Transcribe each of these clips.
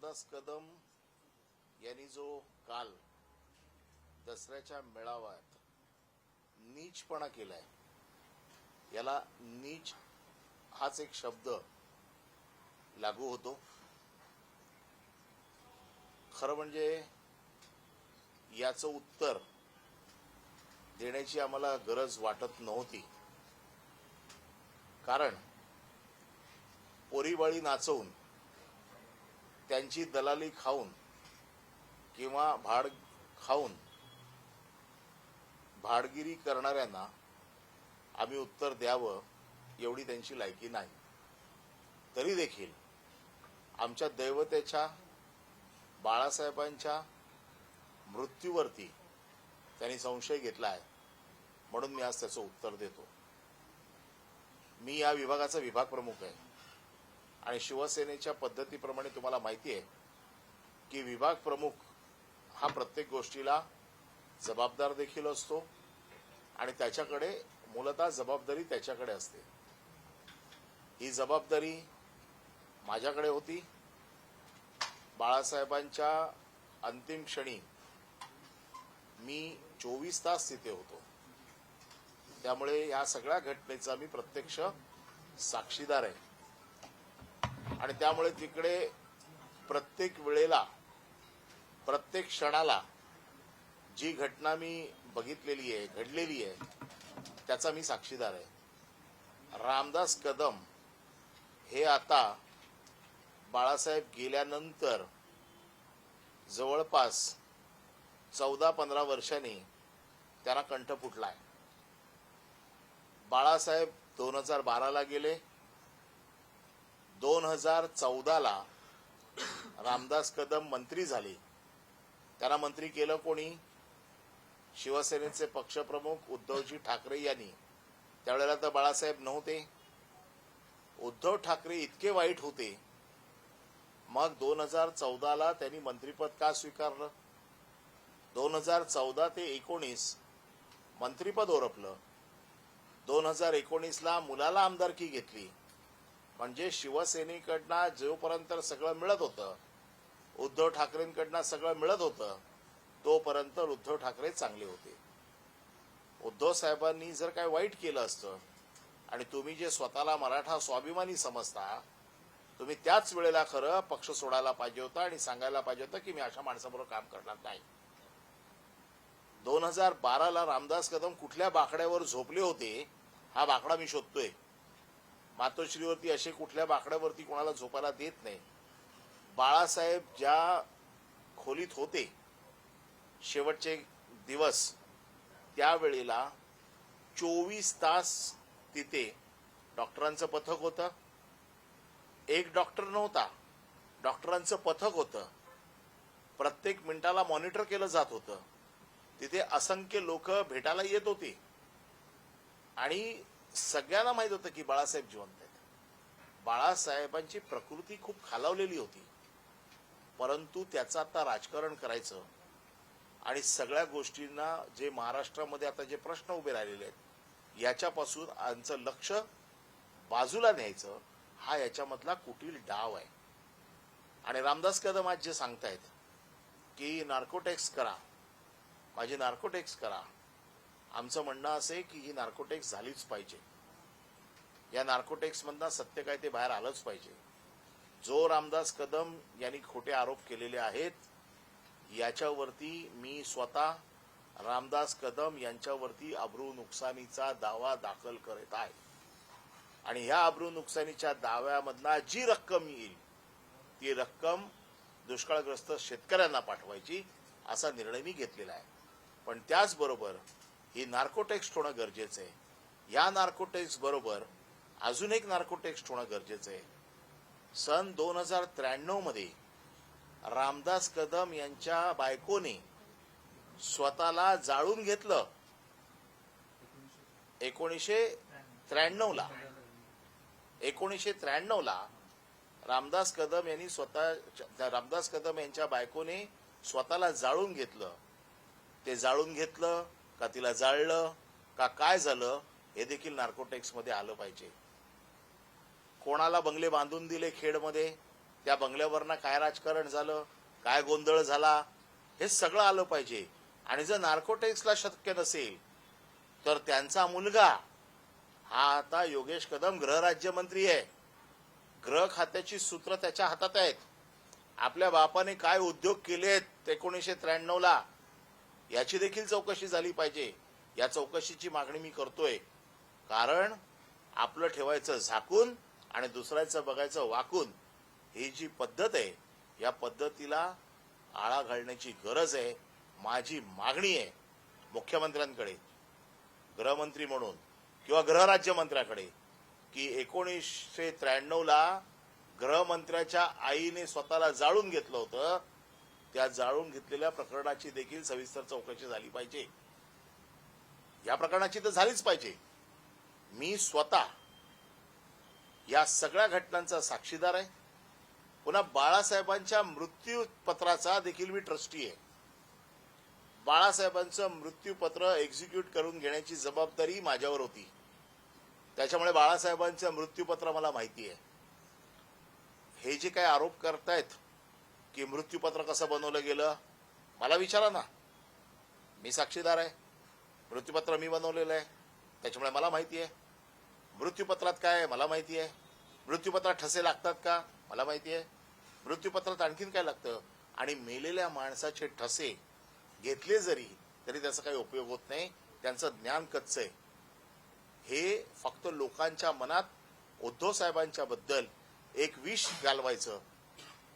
रामदास कदम यांनी जो काल दसऱ्याच्या मेळाव्यात नीचपणा केलाय, याला नीच हाच एक शब्द लागू होतो. खरं म्हणजे याचं उत्तर देण्याची आम्हाला गरज वाटत नव्हती, कारण पोरीबाळी नाचवून त्यांची दलाली खाऊन किंवा भाड खाऊन भाडगिरी करणाऱ्यांना आम्ही उत्तर द्यावं एवढी त्यांची लायकी नाही. तरी देखील आमच्या दैवतेच्या बाळासाहेबांच्या मृत्यूवरती त्यांनी संशय घेतला आहे, म्हणून मी आज त्याचं उत्तर देतो. मी या विभागाचा विभाग प्रमुख आहे आणि शिवसेनेच्या पद्धतीप्रमाणे तुम्हाला माहिती आहे की विभाग प्रमुख हा प्रत्येक गोष्टीला जबाबदार देखील असतो आणि त्याच्याकडे मूलतः जबाबदारी त्याच्याकडे असते. ही जबाबदारी माझ्याकडे होती. बाळासाहेबांच्या अंतिम क्षणी मी 24 तास तिथे होतो, त्यामुळे या सगळ्या घटनेचा मी प्रत्यक्ष साक्षीदार आहे आणि त्यामुळे तिकडे प्रत्येक वेळेला प्रत्येक क्षणाला जी घटना मी बघितलेली आहे, घडलेली आहे, त्याचा मी साक्षीदार आहे. रामदास कदम हे आता बाळासाहेब गेल्यानंतर जवळपास 14-15 वर्षांनी त्यांना कंठ फुटलाय. बाळासाहेब 2012ला गेले, 2014ला रामदास कदम मंत्री झाले. त्यांना मंत्री केलं कोणी? शिवसेनेचे पक्षप्रमुख उद्धवजी ठाकरे यांनी. त्यावेळेला तर बाळासाहेब नव्हते. उद्धव ठाकरे इतके वाईट होते, मग 2014ला त्यांनी मंत्रिपद का स्वीकारलं? 2014 ते 19 मंत्रिपद ओरपलं. 2019ला मुलाला आमदारकी घेतली. म्हणजे शिवसेनेकडनं जोपर्यंत सगळं मिळत होतं, उद्धव ठाकरेंकडनं सगळं मिळत होतं, तोपर्यंत उद्धव ठाकरे चांगले होते. उद्धव साहेबांनी जर काय वाईट केलं असतं आणि तुम्ही जे स्वतःला मराठा स्वाभिमानी समजता, तुम्ही त्याच वेळेला खरं पक्ष सोडायला पाहिजे होता आणि सांगायला पाहिजे होतं की मी अशा माणसाबरोबर काम करणार नाही. 2012ला रामदास कदम कुठल्या बाकड्यावर झोपले होते, हा बाकडा मी शोधतोय. मातोश्रीवरती असे कुठल्या बाकड्यावरती कोणाला झोपायला देत नाही. बाळासाहेब ज्या खोलीत होते शेवटचे दिवस, त्यावेळेला 24 तास तिथे डॉक्टरांचं पथक होतं. एक डॉक्टर नव्हता, डॉक्टरांचं पथक होतं. प्रत्येक मिनिटाला मॉनिटर केलं जात होतं. तिथे असंख्य लोक भेटायला येत होते आणि सगळ्यांना माहित होतं की बाळासाहेब जिवंत आहेत. बाळासाहेबांची प्रकृती खूप खालावलेली होती, परंतु त्याचं आता राजकारण करायचं आणि सगळ्या गोष्टींना जे महाराष्ट्रामध्ये आता जे प्रश्न उभे राहिलेले आहेत याच्यापासून आमचं लक्ष बाजूला न्यायचं, हा याच्यामधला कुटील डाव आहे. आणि रामदास कदम आज जे सांगतायत की नार्कोटेक्स करा, माझी नार्कोटेक्स करा, आमचं म्हणणं असं आहे की ही नार्कोटेक्स झालीच पाहिजे. या नार्कोटेक्समधनं सत्य काय ते बाहेर आलंच पाहिजे. जो रामदास कदम यांनी खोटे आरोप केलेले आहेत, याच्यावरती मी स्वतः रामदास कदम यांच्यावरती अब्रू नुकसानीचा दावा दाखल करत आहे आणि ह्या अब्रू नुकसानीच्या दाव्यामधला जी रक्कम येईल ती रक्कम दुष्काळग्रस्त शेतकऱ्यांना पाठवायची असा निर्णय मी घेतलेला आहे. पण त्याचबरोबर ही नार्कोटेक्स होणं गरजेचं आहे. या नार्कोटेक्स बरोबर अजून एक नार्कोटेक्स होणं गरजेचं आहे. सन 2093 मध्ये रामदास कदम यांच्या बायकोने स्वतःला जाळून घेतलं. 1993ला रामदास कदम यांच्या बायकोने स्वतःला जाळून घेतलं. ते जाळून घेतलं का तिला जाळलं का काय झालं हे देखील नार्कोटेक्स मध्ये आलं पाहिजे. कोणाला बंगले बांधून दिले खेडमध्ये त्या बंगल्यावरनं काय राजकारण झालं, काय गोंधळ झाला, हे सगळं आलं पाहिजे. आणि जर नार्कोटिक्सला शक्य नसेल तर त्यांचा मुलगा हा आता योगेश कदम गृहराज्यमंत्री आहे. गृह खात्याची सूत्र त्याच्या हातात आहेत. आपल्या बापाने काय उद्योग केलेत 1993ला याची देखील चौकशी झाली पाहिजे. या चौकशीची मागणी मी करतोय. कारण आपलं ठेवायचं झाकून आणि दुसऱ्याचं बघायचं वाकून, ही जी पद्धत आहे या पद्धतीला आळा घालण्याची गरज आहे. माझी मागणी आहे मुख्यमंत्र्यांकडे, गृहमंत्री म्हणून किंवा गृहराज्यमंत्र्याकडे, की 1993ला गृहमंत्र्याच्या आईने स्वतःला जाळून घेतलं होतं, त्या जाळून घेतलेल्या प्रकरणाची देखील सविस्तर चौकशी झाली पाहिजे. या प्रकरणाची तर झालीच पाहिजे. मी स्वतः या सगळ्या घटनांचा साक्षीदार आहे. पुन्हा बाळासाहेबांच्या मृत्यूपत्राचा देखील मी ट्रस्टी आहे. बाळासाहेबांचं मृत्यूपत्र एक्झिक्यूट करून घेण्याची जबाबदारी माझ्यावर होती. त्याच्यामुळे बाळासाहेबांचं मृत्यूपत्र मला माहिती आहे. हे जे काही आरोप करतायत की मृत्यूपत्र कसं बनवलं गेलं, मला विचारा ना. मी साक्षीदार आहे. मृत्यूपत्र मी बनवलेलं आहे, त्याच्यामुळे मला माहिती आहे. मृत्यूपत्रात काय आहे मला माहिती आहे. मृत्यूपत्रात ठसे लागतात का मला माहिती आहे. मृत्यूपत्रात आणखीन काय लागतं. आणि मेलेल्या माणसाचे ठसे घेतले जरी तरी त्याचा काही उपयोग होत नाही. त्यांचं ज्ञान कच्चं आहे. हे फक्त लोकांच्या मनात उद्धव साहेबांच्या बद्दल एक विष घालवायचं,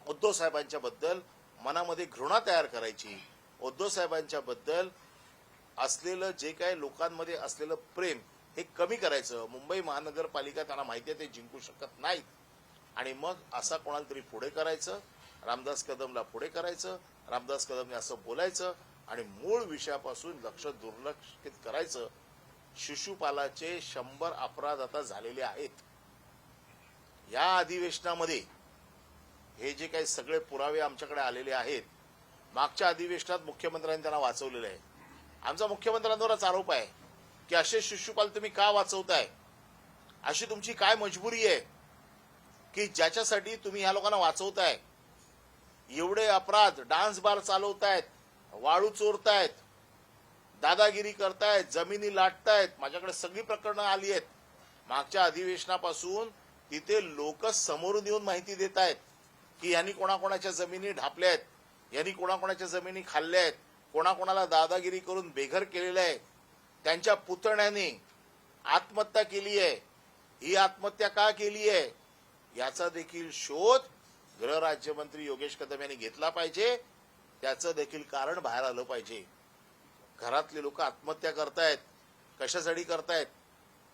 उद्धव साहेबांच्या बद्दल मनामध्ये घृणा तयार करायची, उद्धव साहेबांच्या बद्दल असलेलं जे काही लोकांमध्ये असलेलं प्रेम हे कमी करायचं. मुंबई महानगरपालिका त्यांना माहिती आहे ते जिंकू शकत नाहीत. आणि मग असा कोणाला तरी पुढे करायचं, रामदास कदमला पुढे करायचं, रामदास कदमने असं बोलायचं आणि मूळ विषयापासून लक्ष दुर्लक्षित करायचं. शिशुपालाचे 100 अपराध आता झालेले आहेत. या अधिवेशनामध्ये हे जे काही सगळे पुरावे आमच्याकडे आलेले आहेत, मागच्या अधिवेशनात मुख्यमंत्र्यांनी त्यांना वाचवलेलं आहे. आमचा मुख्यमंत्र्यांवरच आरोप आहे की असे शिशुपाल तुम्ही का वाचवताय, अशी तुमची काय मजबुरी आहे की ज्याच्यासाठी तुम्ही ह्या लोकांना वाचवताय. एवढे अपराध, डान्स बार चालवतायत, वाळू चोरतायत, दादागिरी करतायत, जमिनी लाटतायत. माझ्याकडे सगळी प्रकरणं आली आहेत. मागच्या अधिवेशनापासून तिथे लोक समोरून येऊन माहिती देत आहेत की यांनी कोणाकोणाच्या जमिनी ढापल्या आहेत, यांनी कोणाकोणाच्या जमिनी खाल्ल्या आहेत, कोणाकोणाला दादागिरी करून बेघर केलेलं आहे, त्यांच्या पुतण्याने आत्महत्या केली आहे. ही आत्महत्या का केली आहे याचा देखील शोध गृहराज्यमंत्री योगेश कदम यांनी घेतला पाहिजे. त्याचं देखील कारण बाहेर आलं पाहिजे. घरातले लोक आत्महत्या करतायत, कशासाठी करतायत,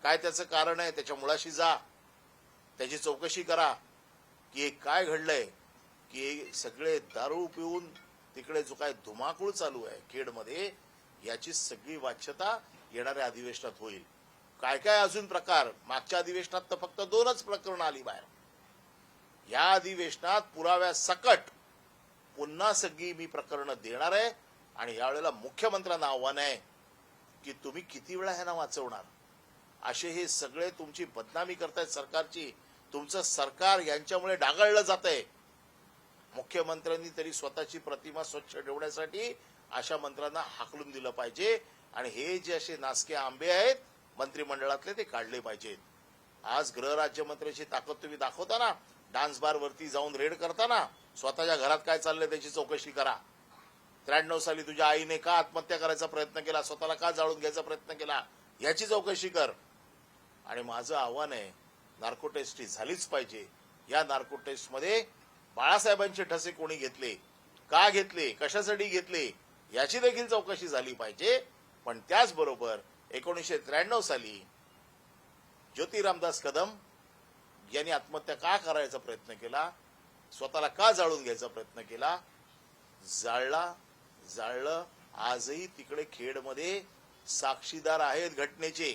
काय त्याचं कारण आहे, त्याच्या मुळाशी जा, त्याची चौकशी करा की काय घडलंय. की सगळे दारू पिऊन तिकडे जो काय धुमाकूळ चालू आहे खेडमध्ये, याची सगळी वाच्यता येणाऱ्या अधिवेशनात होईल. काय काय अजून प्रकार, मागच्या अधिवेशनात तर फक्त 2च प्रकरणं आली बाहेर. या अधिवेशनात पुराव्या सकट पुन्हा सगळी मी प्रकरणं देणार आहे. आणि यावेळेला मुख्यमंत्र्यांना आव्हान आहे की तुम्ही किती वेळा ह्यांना वाचवणार. असे हे सगळे तुमची बदनामी करतायत सरकारची. तुमचं सरकार यांच्यामुळे डागाळलं जातंय. मुख्यमंत्र्यांनी तरी स्वतःची प्रतिमा स्वच्छ ठेवण्यासाठी अशा मंत्र्यांना हाकलून दिलं पाहिजे. आणि हे जे असे नासके आंबे आहेत मंत्रिमंडळातले ते काढले पाहिजेत. आज गृहराज्यमंत्र्याची ताकद तुम्ही दाखवताना, डान्स बार वरती जाऊन रेड करताना, स्वतःच्या घरात काय चाललंय त्याची चौकशी करा. 93 साली तुझ्या आईने का आत्महत्या करायचा प्रयत्न केला, स्वतःला का जाळून घ्यायचा प्रयत्न केला, याची चौकशी कर. आणि माझं आव्हान आहे, नार्को टेस्ट ही झालीच पाहिजे. या नार्को टेस्टमध्ये बाळासाहेबांचे ठसे कोणी घेतले, का घेतले, कशासाठी घेतले, याची देखील चौकशी झाली पाहिजे. पण त्याचबरोबर 1993 साली ज्योती रामदास कदम यांनी आत्महत्या का करायचा प्रयत्न केला, स्वतःला का जाळून घ्यायचा प्रयत्न केला, जाळलं. आजही तिकडे खेडमध्ये साक्षीदार आहेत घटनेचे.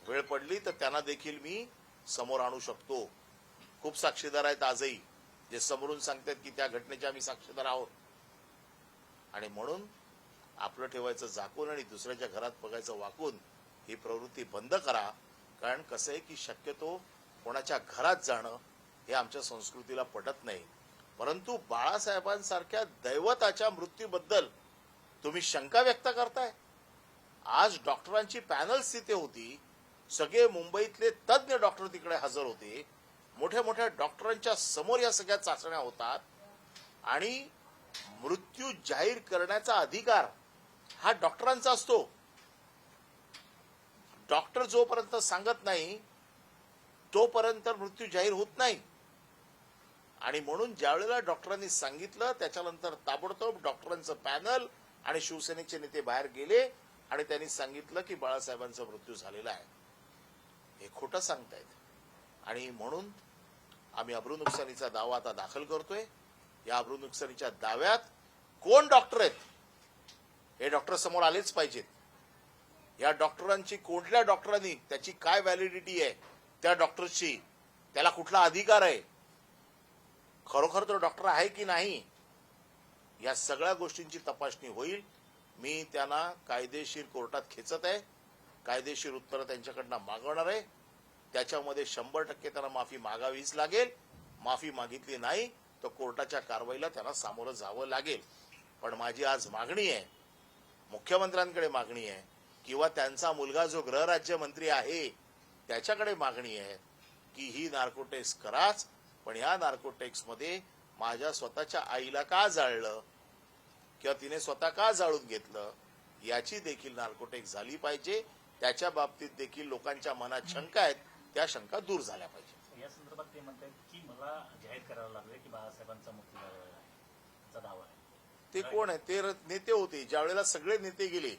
वेळ पडली तर त्यांना देखील मी समोर आणू शकतो. खूप साक्षीदार आहेत आजही जे समोरून सांगतात की त्या घटनेचे आम्ही साक्षीदार आहोत. आणि म्हणून आपलं ठेवायचं झाकून आणि दुसऱ्याच्या घरात बघायचं वाकून ही प्रवृत्ती बंद करा. कारण कसं आहे की शक्यतो कोणाच्या घरात जाणं हे आमच्या संस्कृतीला पटत नाही. परंतु बाळासाहेबांसारख्या दैवताच्या मृत्यूबद्दल तुम्ही शंका व्यक्त करताय. आज डॉक्टरांची पॅनल्स तिथे होती, सगळे मुंबईतले तज्ज्ञ डॉक्टर तिकडे हजर होते, मोठ्या मोठ्या डॉक्टरांच्या समोर या सगळ्या चाचण्या होतात आणि मृत्यू जाहीर करण्याचा अधिकार हा डॉक्टरांचा असतो. डॉक्टर जोपर्यंत सांगत नाही तोपर्यंत मृत्यू जाहीर होत नाही. आणि म्हणून ज्यावेळेला डॉक्टरांनी सांगितलं त्याच्यानंतर ताबडतोब डॉक्टरांचं पॅनल आणि शिवसेनेचे नेते बाहेर गेले आणि त्यांनी सांगितलं की बाळासाहेबांचा मृत्यू झालेला आहे. हे खोटं सांगतायत. आणि म्हणून आम्ही अब्रू नुकसानीचा दावा आता दाखल करतोय. या अब्रू नुकसानीच्या दाव्यात कोण डॉक्टर आहेत हे डॉक्टर समोर आलेच पाहिजेत. या डॉक्टरांची कुठल्या डॉक्टरांनी त्याची काय व्हॅलिडिटी आहे, त्या डॉक्टरची त्याला कुठला अधिकार आहे, खरोखर तो डॉक्टर आहे की नाही, या सगळ्या गोष्टींची तपासणी होईल. मी त्यांना कायदेशीर कोर्टात खेचत आहे. कायदेशीर उत्तरं त्यांच्याकडनं मागवणार आहे. त्याच्यामध्ये 100% त्यांना माफी मागावीच लागेल. माफी मागितली नाही तर कोर्टाच्या कारवाईला त्यांना सामोरं जावं लागेल. पण माझी आज मागणी आहे, मुख्यमंत्र्यांकडे मागणी आहे किंवा त्यांचा मुलगा जो गृहराज्यमंत्री आहे त्याच्याकडे मागणी आहे की ही नार्कोटेक्स कराच, पण या नार्कोटेक्समध्ये माझ्या स्वतःच्या आईला का जाळलं किंवा तिने स्वतः का जाळून घेतलं याची देखील नार्कोटेक्स झाली पाहिजे. त्याच्या बाबतीत देखील लोकांच्या मनात शंका आहेत, त्या शंका दूर झाल्या पाहिजे. या संदर्भात ते म्हणतात की मला जाहीर करावं लागलं की बाळासाहेबांचा मृत्यू झालेला आहे, असा दावा आहे. ते कोण आहे? ते नेते होते. ज्यावेळेला सगळे नेते गेले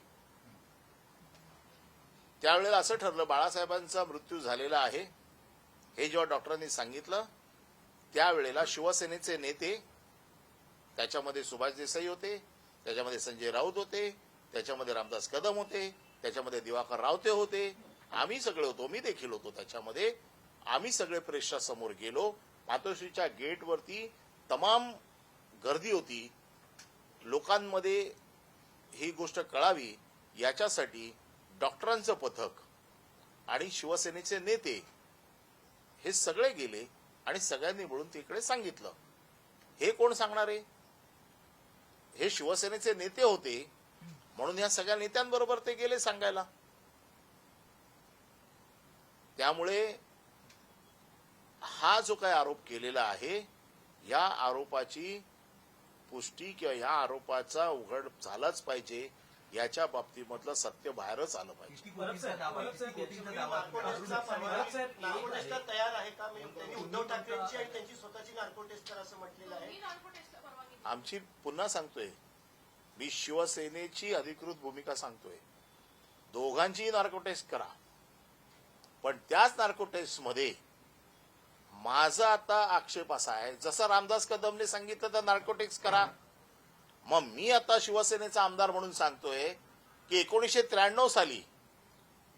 त्यावेळेला असं ठरलं बाळासाहेबांचा मृत्यू झालेला आहे हे जेव्हा डॉक्टरांनी सांगितलं त्यावेळेला शिवसेनेचे नेते, त्याच्यामध्ये सुभाष देसाई होते, त्याच्यामध्ये संजय राऊत होते, त्याच्यामध्ये रामदास कदम होते, त्याच्यामध्ये दिवाकर रावते होते, आम्ही सगळे होतो, मी देखील होतो त्याच्यामध्ये. आम्ही सगळे प्रेसच्या समोर गेलो. मातोश्रीच्या गेटवरती तमाम गर्दी होती. लोकांमध्ये ही गोष्ट कळावी याच्यासाठी डॉक्टरांचं पथक आणि शिवसेनेचे नेते हे सगळे गेले आणि सगळ्यांनी मिळून तिकडे सांगितलं. हे कोण सांगणार आहे? हे शिवसेनेचे नेते होते म्हणून या सगळ्या नेत्यांबरोबर ते गेले सांगायला. त्यामुळे हा जो काही आरोप केलेला आहे या आरोपाची पुष्टी किंवा या आरोपाचा उघड झालाच पाहिजे. याच्या बाबतीमधलं सत्य बाहेरच आलं पाहिजे. तयार आहे का? त्यांनी उद्धव ठाकरेंची आणि त्यांची स्वतःची नार्को टेस्ट करा असं म्हटलेलं आहे. आमची पुन्हा सांगतोय, मी शिवसेनेची अधिकृत भूमिका सांगतोय, दोघांचीही नार्को टेस्ट करा. पण त्याच नार्को टेस्ट मध्ये माझा आता आक्षेप असा आहे, जसं रामदास कदमने सांगितलं तर नार्को टेस्ट करा. मग मी आता शिवसेनेचा आमदार म्हणून सांगतोय की 1993 साली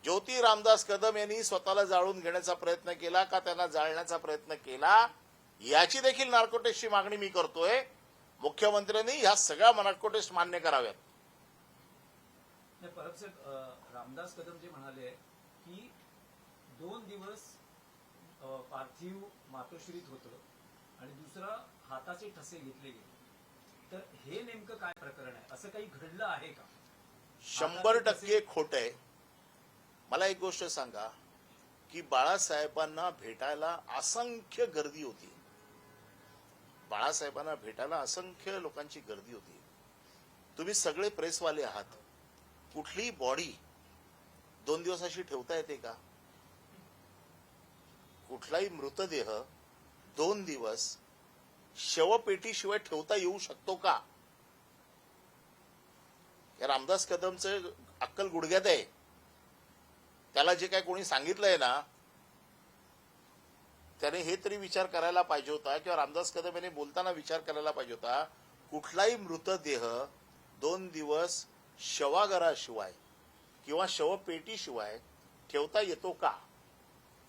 ज्योती रामदास कदम यांनी स्वतःला जाळून घेण्याचा प्रयत्न केला का त्यांना जाळण्याचा प्रयत्न केला याची देखील नार्को टेस्टची मागणी मी करतोय. मुख्यमंत्र्यांनी ह्या सगळ्या नार्को टेस्ट मान्य कराव्यात. परब साहेब, रामदास कदम जे म्हणाले की 2 दिवस पार्थिव मातोश्रीत होतं आणि दुसरा हाताचे ठसे घेतले गेले, तर हे नेमकं काय प्रकरण आहे? असं काही घडलं आहे का? 100% खोट आहे. मला एक गोष्ट सांगा की बाळासाहेबांना भेटायला असंख्य गर्दी होती. बाळासाहेबांना भेटायला असंख्य लोकांची गर्दी होती. तुम्ही सगळे प्रेसवाले आहात. कुठलीही बॉडी 2 दिवस अशी ठेवता येते का? कुठलाही मृतदेह 2 दिवस शवपेटीशिवाय ठेवता येऊ शकतो का? या रामदास कदमचं अक्कल गुडघ्यात आहे. त्याला जे काय कोणी सांगितलंय ना त्याने हे तरी विचार करायला पाहिजे होता किंवा रामदास कदम यांनी बोलताना विचार करायला पाहिजे होता, कुठलाही मृतदेह 2 दिवस शवागाराशिवाय किंवा शवपेटीशिवाय ठेवता येतो का?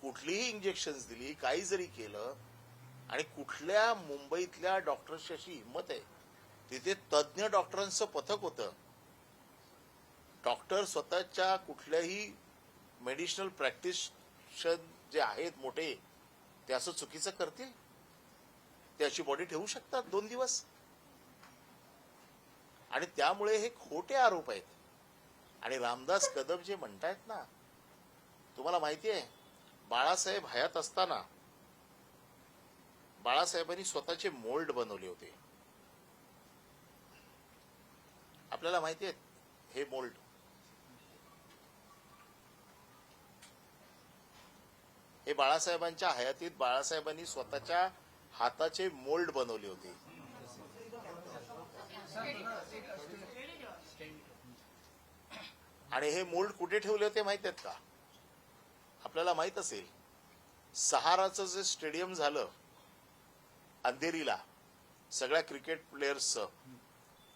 कुठलीही इंजेक्शन दिली, काही जरी केलं, आणि कुठल्या मुंबईतल्या डॉक्टर्सची अशी हिंमत आहे? तिथे तज्ज्ञ डॉक्टरांचं पथक होतं. डॉक्टर स्वतःच्या कुठल्याही मेडिसिनल प्रॅक्टिशन जे आहेत मोठे ते असं चुकीचं करतील? ते अशी बॉडी ठेवू शकतात 2 दिवस. आणि त्यामुळे हे खोटे आरोप आहेत. आणि रामदास कदम जे म्हणतायत ना, तुम्हाला माहिती आहे बाळासाहेब हयात असताना बाळासाहेबांनी स्वतःचे मोल्ड बनवले होते. आपल्याला माहिती आहेत हे मोल्ड. हे बाळासाहेबांच्या हयातीत बाळासाहेबांनी स्वतःच्या हाताचे मोल्ड बनवले होते. आणि हे मोल्ड कुठे ठेवले होते माहित आहेत का? आपल्याला माहित असेल सहाराचं जे स्टेडियम झालं अंधेरीला सगळ्या क्रिकेट प्लेयर्सचं,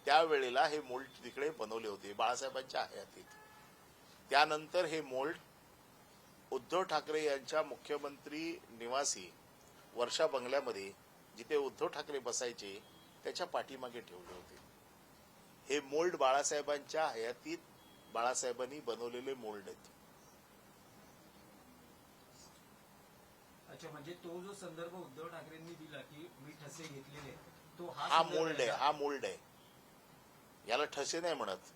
त्यावेळेला हे मोल्ड तिकडे बनवले होते बाळासाहेबांच्या हयातीत. त्यानंतर हे मोल्ड उद्धव ठाकरे यांच्या मुख्यमंत्री निवासी वर्षा बंगल्यामध्ये जिथे उद्धव ठाकरे बसायचे त्याच्या पाठीमागे ठेवले होते. हे मोल्ड बाळासाहेबांच्या हयातीत बाळासाहेबांनी बनवलेले मोल्ड आहेत. अच्छा, म्हणजे तो जो संदर्भ उद्धव ठाकरेंनी दिला की मी ठसे घेतलेले, तो हा संदर्भ मोल्ड आहे. हा मोल्ड आहे. याला ठसे नाही म्हणत.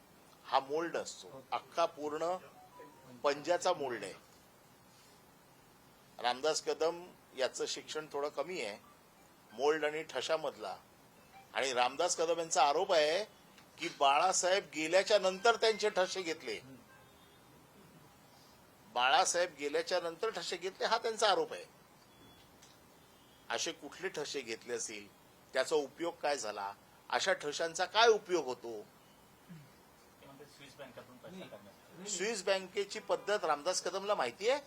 हा मोल्ड असतो. अख्खा पूर्ण पंजाचा मोल्ड आहे. रामदास कदम याचं शिक्षण थोडं कमी आहे मोल्ड आणि ठशामधला. आणि रामदास कदम यांचा आरोप आहे की बाळासाहेब गेल्याच्या नंतर त्यांचे ठसे घेतले. बाळासाहेब गेल्याच्या नंतर ठसे घेतले हा त्यांचा आरोप आहे. असे कुठले ठसे घेतले असतील, त्याचा उपयोग काय झाला, अशा ठशांचा काय उपयोग होतो? ते म्हणते स्विस बँकेतून पैसे काढण्यासाठी. स्विस बँकेची पद्धत रामदास कदमला माहिती आहे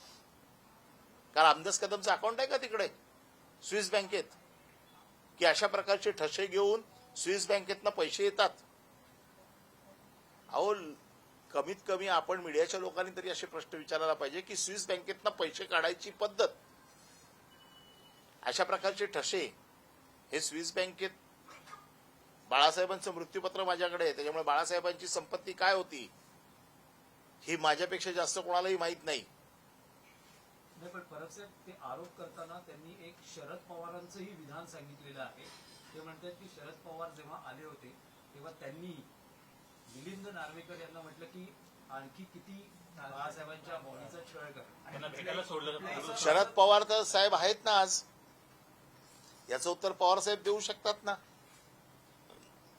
का? रामदास कदमचं अकाउंट आहे का तिकडे स्विस बँकेत, की अशा प्रकारचे ठसे घेऊन स्विस बँकेतनं पैसे येतात? अहो, कमीत कमी आपण मीडियाच्या लोकांनी तरी असे प्रश्न विचारायला पाहिजे की स्विस बँकेतनं पैसे काढायची पद्धत, अशा प्रकारचे ठसे हे स्विस बँकेत. बाळासाहेबांचं मृत्यूपत्र माझ्याकडे आहे, त्याच्यामुळे बाळासाहेबांची संपत्ती काय होती ही माझ्यापेक्षा जास्त कोणालाही माहित नाही. नाही, पण परब साहेब ते आरोप करताना त्यांनी एक शरद पवारांचंही विधान सांगितलेलं आहे. ते म्हणतात की शरद पवार जेव्हा आले होते तेव्हा त्यांनी मिलिंद नार्वेकर यांना म्हटलं की आणखी किती बाळासाहेबांच्या बॉडीचा छळ कर. त्यांना भेटायला सोडलं जातं. शरद पवार तर साहेब आहेत ना आज. याचं उत्तर पवार साहेब देऊ शकतात ना.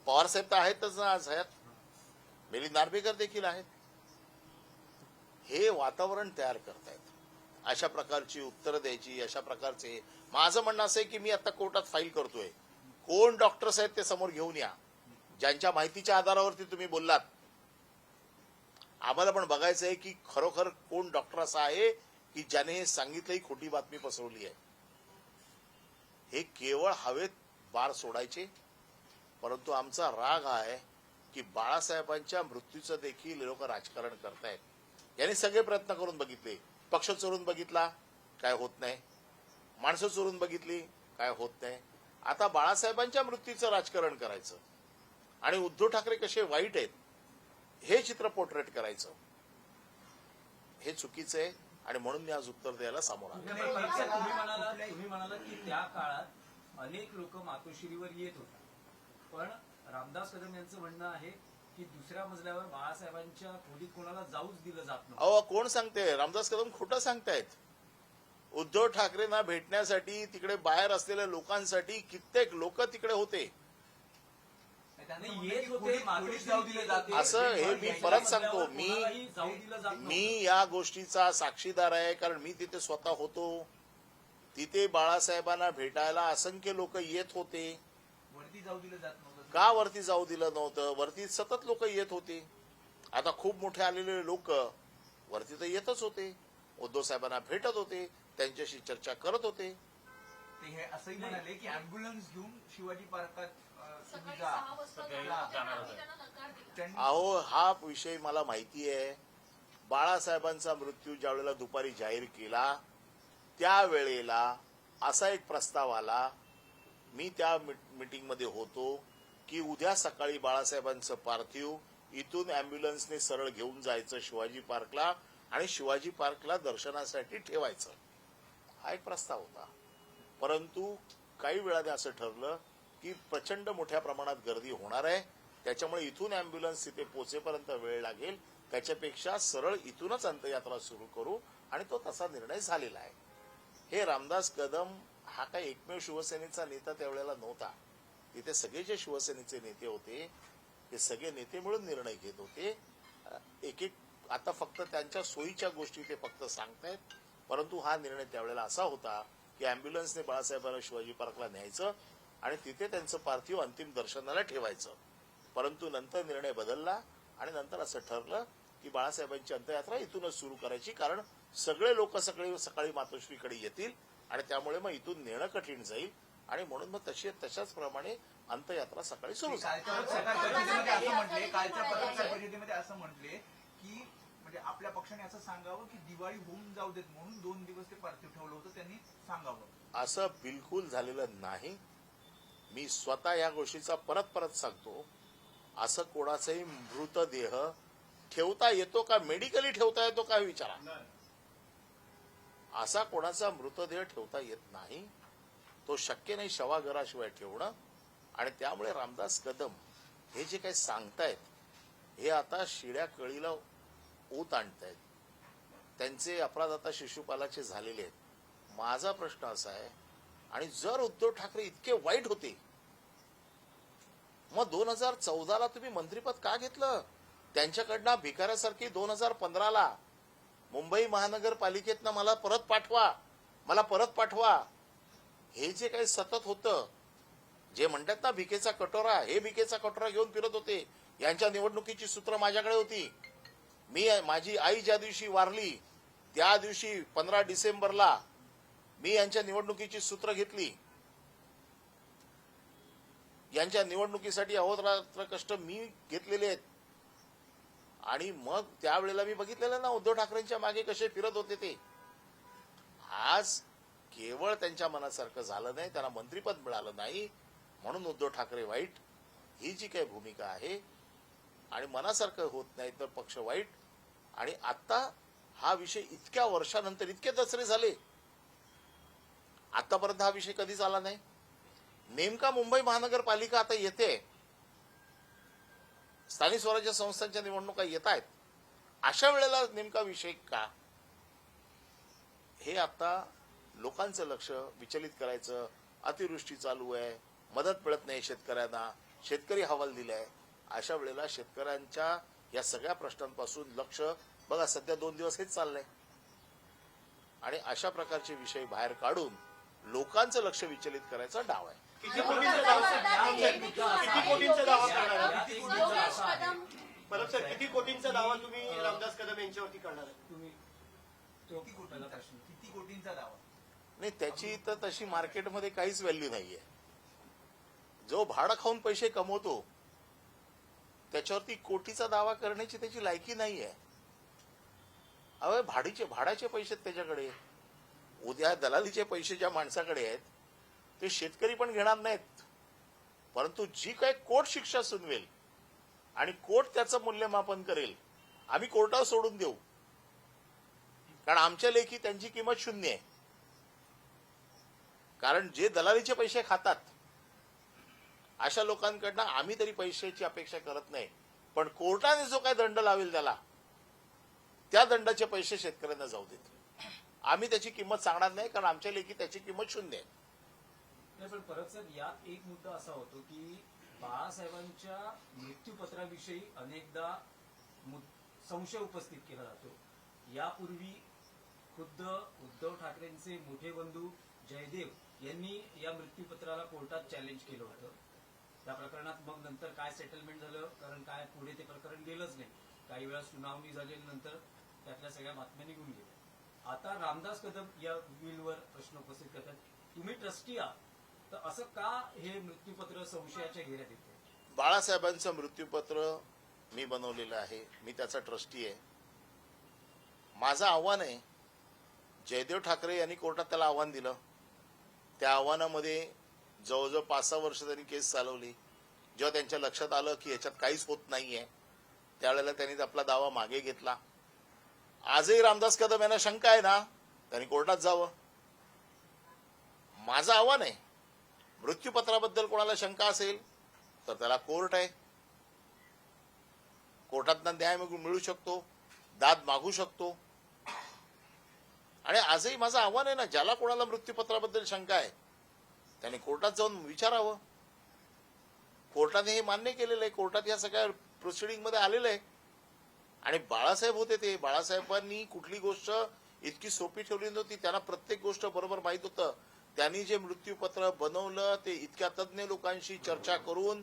पवार साहेब तर आहेतच ना आज हयात. मिलिंद नार्वेकर देखील आहेत. हे वातावरण तयार करतायत, अशा प्रकारची उत्तरं द्यायची, अशा प्रकारचे. माझं म्हणणं असं आहे की मी आता कोर्टात फाईल करतोय, कोण डॉक्टर्स आहेत ते समोर घेऊन या, ज्यांच्या माहितीच्या आधारावरती तुम्ही बोललात. आम्हाला पण बघायचं आहे की खरोखर कोण डॉक्टर असा आहे की ज्याने हे सांगितलंही खोटी बातमी पसरवली आहे. हे केवळ हवेत बार सोडायचे. परंतु आमचा राग हा आहे की बाळासाहेबांच्या मृत्यूचं देखील लोक राजकारण करतायत. यांनी सगळे प्रयत्न करून बघितले. पक्ष चोरून बघितला, काय होत नाही. माणसं चोरून बघितली, काय होत नाही. आता बाळासाहेबांच्या मृत्यूचं राजकारण करायचं आणि उद्धव ठाकरे कसे वाईट आहेत हे चित्र पोर्ट्रेट करायचं, हे चुकीचं आहे. आणि म्हणून मी आज उत्तर द्यायला समोर आलो. नाही, पण परब साहेब, तुम्ही म्हणालात की त्या काळात अनेक लोक मातोश्रीवर येत होते, पण रामदास कदम यांचं म्हणणं आहे की दुसऱ्या मजल्यावर बाळासाहेबांच्या खोलीत कोणाला जाऊच दिलं जात नव्हतं. अहो, कोण सांगते? रामदास कदम खोटं सांगतायत. उद्धव ठाकरेंना भेटण्यासाठी तिकडे बाहेर असलेल्या लोकांसाठी कित्येक लोक तिकडे होते. नाही, येत होते, मातोश्रीत जाऊ दिले जाते. असं हे मी परत सांगतो, कोणालाही जाऊ दिलं जात नव्हतं. मी या गोष्टीचा साक्षीदार आहे, कारण मी तिथे स्वतः होतो. तिथे बाळासाहेबांना भेटायला असंख्य लोक येत होते. वरती जाऊ दिलं जात नव्हतं. का वरती जाऊ दिलं नव्हतं? वरती सतत लोक येत होते. आता खूप मोठे आलेले लोक वरती तर येतच होते, उद्धव साहेबांना भेटत होते, त्यांच्याशी चर्चा करत होते. ते हे असंही म्हणाले की अँब्युलन्स घेऊन शिवाजी पार्कात तुम्ही सकाळी जा. 6 वाजता सकाळी जाणार जाणार होते. होते. त्यांना नकार दिला. त्यांनी- अहो, हा विषय मला माहिती आहे. बाळासाहेबांचा मृत्यू ज्या वेळेला दुपारी जाहीर केला त्यावेळेला असा एक प्रस्ताव आला, मी त्या मीटिंगमध्ये होतो, की उद्या सकाळी बाळासाहेबांचं पार्थिव इथून अँब्युलन्सने सरळ घेऊन जायचं शिवाजी पार्कला आणि शिवाजी पार्कला दर्शनासाठी ठेवायचं. हा एक प्रस्ताव होता. परंतु काही वेळाने असं ठरलं की प्रचंड मोठ्या प्रमाणात गर्दी होणार आहे, त्याच्यामुळे इथून अँब्युलन्स तिथे पोहोचेपर्यंत वेळ लागेल, त्याच्यापेक्षा सरळ इथूनच अंत्ययात्रा सुरू करू, आणि तो तसा निर्णय झालेला आहे. हे रामदास कदम हा काही एकमेव शिवसेनेचा नेता त्यावेळेला नव्हता. तिथे सगळे जे शिवसेनेचे नेते होते ते सगळे नेते मिळून निर्णय घेत होते. एक एक आता फक्त त्यांच्या सोयीच्या गोष्टी ते फक्त सांगतायत, परंतु हा निर्णय त्यावेळेला असा होता की अँब्युलन्सने बाळासाहेबांना शिवाजी पार्कला न्यायचं आणि तिथे त्यांचं पार्थिव अंतिम दर्शनाला ठेवायचं. परंतु नंतर निर्णय बदलला आणि नंतर असं ठरलं की बाळासाहेबांची अंत्ययात्रा इथूनच सुरू करायची, कारण सगळे लोक सकाळी मातोश्रीकडे येतील आणि त्यामुळे मग इथून नेणं कठीण जाईल, आणि म्हणून मग तशाच प्रमाणे अंत्ययात्रा सकाळी सुरू झाली. कालच्या पत्रकार परिषदेमध्ये असं म्हटले की म्हणजे आपल्या पक्षाने असं सांगावं की दिवाळी होऊन जाऊ देत म्हणून 2 दिवस ते पार्थिव ठेवलं होतं, त्यांनी सांगावं. असं बिलकुल झालेलं नाही. मी स्वतः या गोष्टीचा परत सांगतो, असं कोणाचाही मृतदेह ठेवता येतो का, मेडिकली ठेवता येतो का विचारा. असा कोणाचा मृतदेह ठेवता येत नाही, तो शक्य नाही शवागाराशिवाय ठेवणं. आणि त्यामुळे रामदास कदम हे जे काही सांगतायत हे आता शिड्या कळीला ओत आणतायत. त्यांचे अपराध आता शिशुपालाचे झालेले आहेत. माझा प्रश्न असा आहे, आणि जर उद्धव ठाकरे इतके वाईट होते मग 2014ला तुम्ही मंत्रिपद का घेतलं? त्यांच्याकडनं भिकाऱ्यासारखी 2015ला मुंबई महानगरपालिकेतनं मला परत पाठवा हे जे काही सतत होतं, जे म्हणतात ना भिकेचा कटोरा, हे भिकेचा कटोरा घेऊन फिरत होते. यांच्या निवडणुकीची सूत्र माझ्याकडे होती. माझी आई ज्या दिवशी वारली त्या दिवशी 15 डिसेंबरला मी यांच्या निवडणुकीची सूत्र घेतली. यांच्या निवडणुकीसाठी अहोरात्र कष्ट मी घेतलेले आहेत. आणि मग त्यावेळेला मी बघितलेलं ना उद्धव ठाकरेंच्या मागे कसे फिरत होते ते. आज केवळ त्यांच्या मनासारखं झालं नाही, त्यांना मंत्रिपद मिळालं नाही म्हणून उद्धव ठाकरे वाईट, ही जी काही भूमिका आहे, आणि मनासारखं होत नाही तर पक्ष वाईट. आणि आता हा विषय इतक्या वर्षानंतर इतके दसरे झाले, आतापर्यंत हा विषय कधीच आला नाही. नेमका मुंबई महानगरपालिका आता येते, स्थानिक स्वराज्य संस्थांच्या निवडणुका येत आहेत, अशा वेळेला नेमका विषय का, हे आता लोकांचं लक्ष विचलित करायचं. अतिवृष्टी चालू आहे, मदत मिळत नाही शेतकऱ्यांना, शेतकरी हवाल दिलाय. अशा वेळेला शेतकऱ्यांच्या या सगळ्या प्रश्नांपासून लक्ष बघा, सध्या 2 दिवस हेच चाललंय. आणि अशा प्रकारचे विषय बाहेर काढून लोकांचं लक्ष विचलित करायचा डाव आहे. किती कोटींचा दावा करणार आहात? परब सर, किती कोटींचा दावा तुम्ही रामदास कदम यांच्यावरती करणार आहे? तुम्ही तो पहिला प्रश्न. किती कोटींचा दावा? नाही, त्याची तर तशी मार्केटमध्ये काहीच व्हॅल्यू नाहीये. जो भाडं खाऊन पैसे कमवतो त्याच्यावरती कोटीचा दावा करण्याची त्याची लायकी नाहीये. अवे भाड्याचे पैसे त्याच्याकडे, उद्या दलालीचे पैसे ज्या माणसाकडे आहेत ते शेतकरी पण घेणार नाहीत. परंतु जी काही कोर्ट शिक्षा सुनवेल आणि कोर्ट त्याचं मूल्यमापन करेल, आम्ही कोर्टावर सोडून देऊ, कारण आमच्या लेखी त्यांची किंमत 0 आहे. कारण जे दलालीचे पैसे खातात अशा लोकांकडनं आम्ही तरी पैशाची अपेक्षा करत नाही, पण कोर्टाने जो काय दंड लावेल त्या दंडाचे पैसे शेतकऱ्यांना जाऊ देत. आम्ही त्याची किंमत सांगणार नाही, कारण आमच्या लेखी त्याची किंमत 0 आहे. पण परत सर, यात एक मुद्दा असा होतो की बाळासाहेबांच्या मृत्यूपत्राविषयी अनेकदा संशय उपस्थित केला जातो. यापूर्वी खुद्द उद्धव ठाकरेंचे मोठे बंधू जयदेव यांनी या मृत्यूपत्राला कोर्टात चॅलेंज केलं होतं. त्या प्रकरणात मग नंतर काय सेटलमेंट झालं, कारण काय पुढे ते प्रकरण गेलंच नाही. काही वेळा सुनावणी झाल्यानंतर त्यातल्या सगळ्या बातम्या निघून गेल्या. आता रामदास कदम या विलवर प्रश्न उपस्थित करतात, तुम्ही ट्रस्टी आहात, तर असं का हे मृत्यूपत्र संशयाच्या घेऱ्यात येते? बाळासाहेबांचं मृत्यूपत्र मी बनवलेलं आहे, मी त्याचा ट्रस्टी आहे. माझं आव्हान आहे, जयदेव ठाकरे यांनी कोर्टात त्याला आव्हान दिलं. त्या आव्हानामध्ये जवळजवळ 5-6 वर्ष त्यांनी केस चालवली. जेव्हा त्यांच्या लक्षात आलं की ह्याच्यात काहीच होत नाहीये, त्यावेळेला त्यांनी आपला दावा मागे घेतला. आजही रामदास कदम यांना शंका आहे ना, त्यांनी कोर्टात जावं. माझं आव्हान आहे मृत्यूपत्राबद्दल कोणाला शंका असेल तर त्याला कोर्ट आहे, कोर्टातनं न्याय मिळू शकतो, दाद मागू शकतो. आणि आजही माझं आव्हान आहे ना, ज्याला कोणाला मृत्यूपत्राबद्दल शंका आहे त्याने कोर्टात जाऊन विचारावं. कोर्टाने हे मान्य केलेलं आहे, कोर्टात या सगळ्या प्रोसिडिंग मध्ये आलेलं आहे. आणि बाळासाहेब होते ते, बाळासाहेबांनी कुठली गोष्ट इतकी सोपी ठेवली नव्हती. त्यांना प्रत्येक गोष्ट बरोबर माहित होतं. त्यांनी जे मृत्यूपत्र बनवलं ते इतक्या तज्ज्ञ लोकांशी चर्चा करून,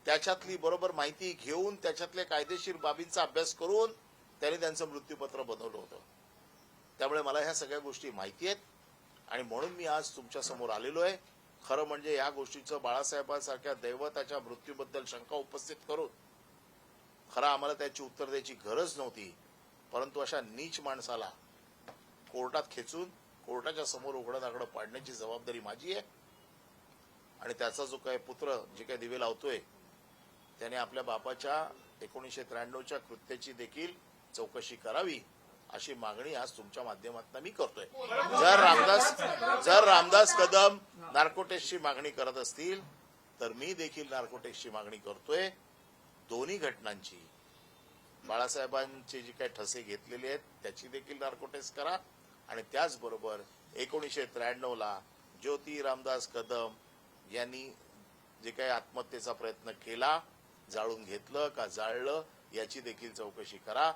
त्याच्यातली बरोबर माहिती घेऊन, त्याच्यातल्या कायदेशीर बाबींचा अभ्यास करून त्यांनी त्यांचं मृत्यूपत्र बनवलं होतं. त्यामुळे मला ह्या सगळ्या गोष्टी माहिती आहेत आणि म्हणून मी आज तुमच्या समोर आलेलो आहे. खरं म्हणजे या गोष्टीचं बाळासाहेबांसारख्या दैवताच्या मृत्यूबद्दल शंका उपस्थित करून खरं आम्हाला त्याची उत्तर द्यायची गरज नव्हती. परंतु अशा नीच माणसाला कोर्टात खेचून कोर्टाच्या समोर उघडं दागडं पाडण्याची जबाबदारी माझी आहे. आणि त्याचा जो काय पुत्र जे काही दिवे लावतोय त्याने आपल्या बापाच्या 1993च्या कृत्याची देखील चौकशी करावी अशी मागणी आज तुमच्या माध्यमातून मी करतोय. जर रामदास कदम नार्कोटेक्सची मागणी करत असतील तर मी देखील नार्कोटेक्सची मागणी करतोय. दोन्ही घटनांची, बाळासाहेबांचे जे काही ठसे घेतलेले आहेत त्याची देखील नार्कोटेक्स करा आणि त्याचबरोबर 1993ला ज्योती रामदास कदम यांनी जे काही आत्महत्येचा प्रयत्न केला, जाळून घेतलं का जाळलं याची देखील चौकशी करा.